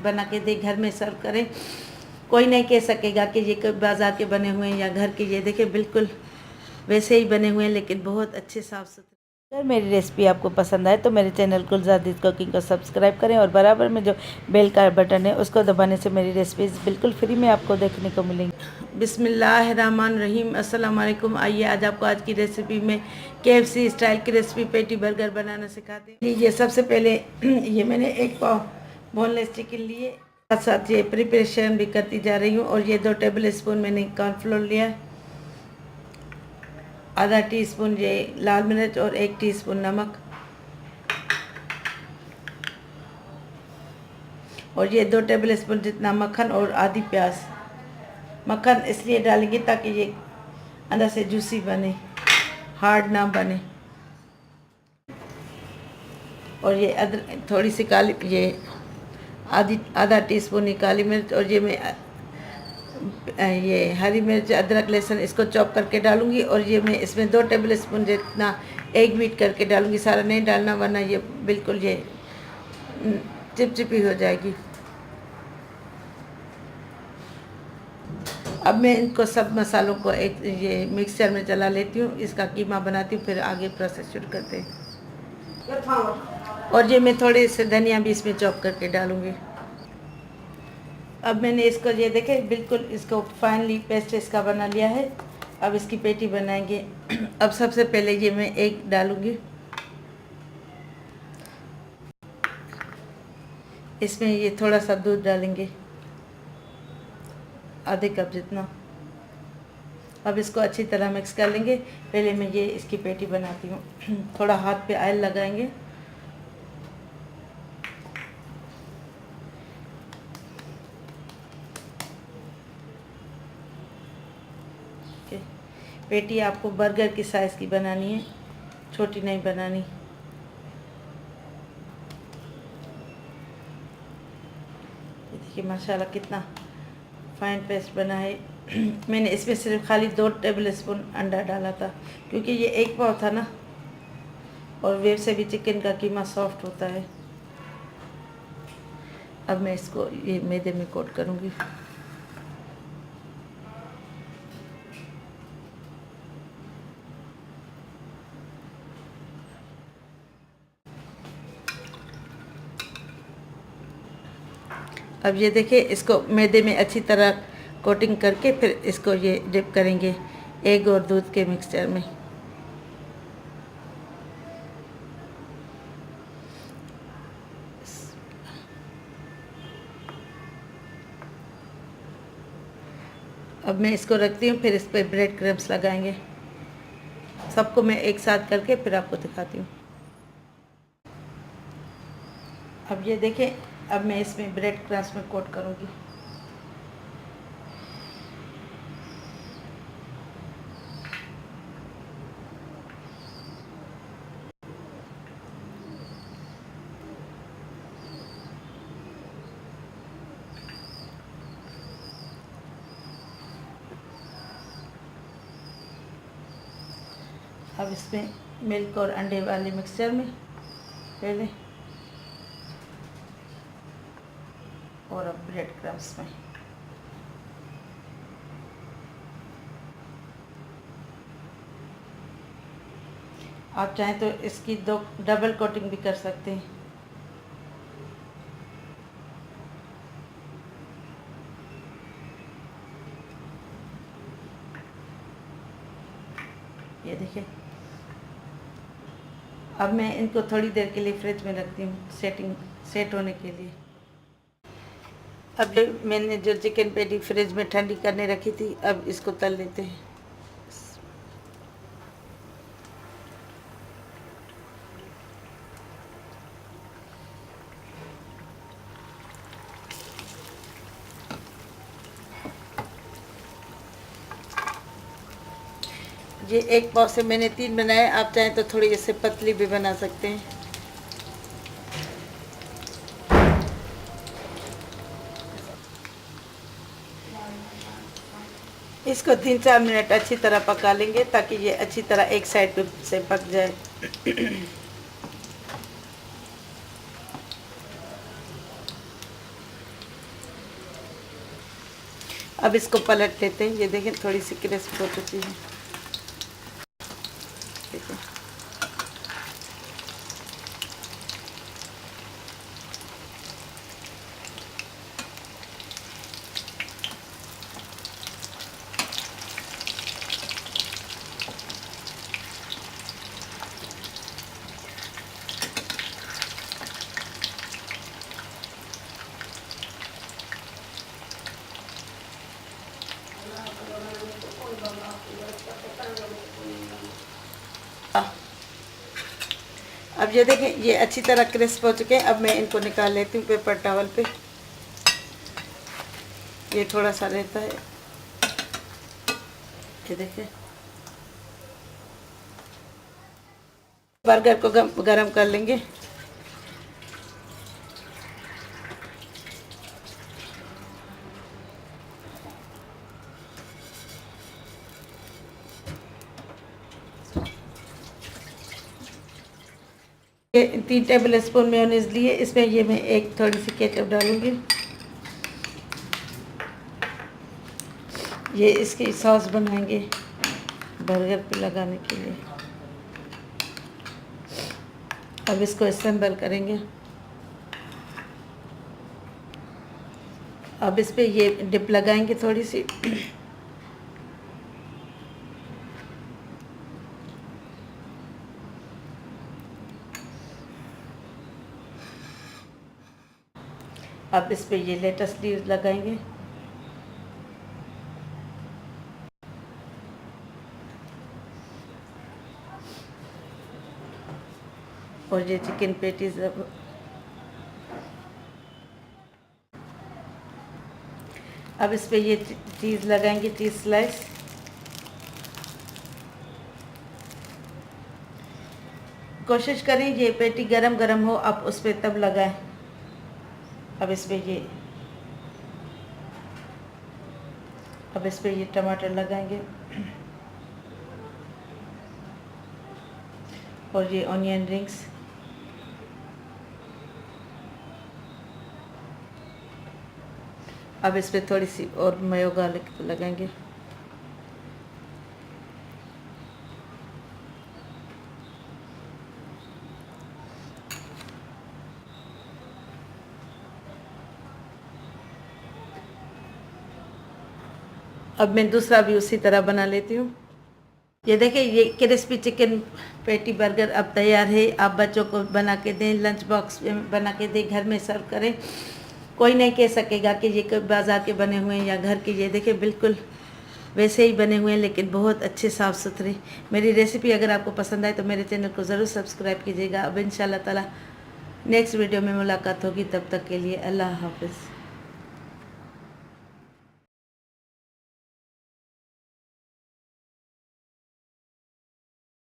बना के दे, घर में सर्व करें, कोई नहीं कह सकेगा कि ये बाज़ार के बने हुए हैं या घर के। ये देखिए बिल्कुल वैसे ही बने हुए हैं, लेकिन बहुत अच्छे साफ़ सुथरे। अगर मेरी रेसिपी आपको पसंद आए तो मेरे चैनल गुलजादिद कुकिंग को सब्सक्राइब करें और बराबर में जो बेल का बटन है उसको दबाने से मेरी रेसिपीज़ बिल्कुल फ्री में आपको देखने को मिलेंगी। बिस्मिल्लाहिर्रहमानिर्रहीम, अस्सलाम वालेकुम। आइए आज आपको आज की रेसिपी में KFC स्टाइल की रेसिपी पेटी बर्गर बनाना सिखाते हैं। ये सबसे पहले ये मैंने 1 पाव बोनलेस चिकन लिए, साथ साथ ये प्रिपरेशन भी करती जा रही हूँ। और ये 2 टेबल स्पून मैंने कॉर्नफ्लोर लिया, आधा टीस्पून ये लाल मिर्च और 1 टीस्पून नमक, और ये 2 टेबल स्पून जितना मक्खन और आधी प्याज। मक्खन इसलिए डालेंगे ताकि ये अंदर से जूसी बने, हार्ड ना बने। और ये अदरक थोड़ी सी काली, ये आधा टीस्पून ही काली मिर्च, और ये मैं ये हरी मिर्च, अदरक, लहसुन इसको चॉप करके डालूंगी। और ये मैं इसमें 2 टेबल स्पून जितना एग बीट करके डालूंगी। सारा नहीं डालना वरना ये बिल्कुल ये चिपचिपी हो जाएगी। अब मैं इनको सब मसालों को एक ये मिक्सचर में चला लेती हूँ, इसका कीमा बनाती हूँ, फिर आगे प्रोसेस शुरू करते हैं। और ये मैं थोड़े से धनिया भी इसमें चॉप करके डालूंगी। अब मैंने इसको ये देखे बिल्कुल इसको फाइनली पेस्ट इसका बना लिया है। अब इसकी पेटी बनाएंगे। अब सबसे पहले ये मैं एग डालूंगी, इसमें ये थोड़ा सा दूध डालेंगे, आधे कप जितना। अब इसको अच्छी तरह मिक्स कर लेंगे। पहले मैं ये इसकी पेटी बनाती हूँ। थोड़ा हाथ पे ऑयल लगाएंगे। पेटी आपको बर्गर की साइज़ की बनानी है, छोटी नहीं बनानी। देखिए माशाल्लाह कितना फाइन पेस्ट बना है। मैंने इसमें सिर्फ खाली 2 टेबल स्पून अंडा डाला था, क्योंकि ये 1 पाव था ना, और वेव से भी चिकन का कीमा सॉफ्ट होता है। अब मैं इसको ये मैदे में कोट करूँगी। अब ये देखिए इसको मैदे में अच्छी तरह कोटिंग करके फिर इसको ये डिप करेंगे एग और दूध के मिक्सचर में। अब मैं इसको रखती हूँ, फिर इस पर ब्रेड क्रम्स लगाएंगे। सबको मैं एक साथ करके फिर आपको दिखाती हूँ। अब ये देखें, अब मैं इसमें ब्रेड क्रम्स में कोट करूँगी। अब इसमें मिल्क और अंडे वाले मिक्सचर में पहले, और अब ब्रेड क्रम्स में। आप चाहें तो इसकी 2 डबल कोटिंग भी कर सकते हैं। ये देखिए, अब मैं इनको थोड़ी देर के लिए फ्रिज में रखती हूँ सेट होने के लिए। अब मैंने जो चिकन पेटी फ्रिज में ठंडी करने रखी थी, अब इसको तल लेते हैं। ये 1 पाव से मैंने 3 बनाए, आप चाहें तो थोड़ी इससे पतली भी बना सकते हैं। इसको 3-4 मिनट अच्छी तरह पका लेंगे ताकि ये अच्छी तरह एक साइड से पक जाए। अब इसको पलट लेते हैं। ये देखें थोड़ी सी क्रिस्प हो चुकी है। देखिए अब ये देखें ये अच्छी तरह क्रिस्प हो चुके हैं। अब मैं इनको निकाल लेती हूँ पेपर टॉवल पे। ये थोड़ा सा रहता है। ये देखें बर्गर को गरम कर लेंगे। ये 3 टेबल स्पून मेयोनीज लिए, इसमें ये मैं एक थोड़ी सी केचप डालूंगी। ये इसकी सॉस बनाएंगे बर्गर पे लगाने के लिए। अब इसको असेंबल करेंगे। अब इस पे ये डिप लगाएंगे थोड़ी सी। अब इस पे ये लेटस लीव्स लगाएंगे। और ये चिकन पेटीज अब इस पे ये चीज़ लगाएंगे, चीज़ स्लाइस। कोशिश करें ये पेटी गरम गरम हो, आप उस पर तब लगाएं। अब इस पे ये टमाटर लगाएंगे और ये ऑनियन रिंग्स। अब इस पे थोड़ी सी और मेयो गार्लिक लगाएंगे। अब मैं दूसरा भी उसी तरह बना लेती हूँ। ये देखिए ये क्रिस्पी चिकन पेटी बर्गर अब तैयार है। आप बच्चों को बना के दें, लंच बॉक्स में बना के दें, घर में सर्व करें। कोई नहीं कह सकेगा कि ये बाज़ार के बने हुए हैं या घर के। ये देखिए बिल्कुल वैसे ही बने हुए हैं, लेकिन बहुत अच्छे साफ़ सुथरे। मेरी रेसिपी अगर आपको पसंद आए तो मेरे चैनल को ज़रूर सब्सक्राइब कीजिएगा। अब इंशाल्लाह ताला नेक्स्ट वीडियो में मुलाकात होगी। तब तक के लिए अल्लाह हाफ़िज़।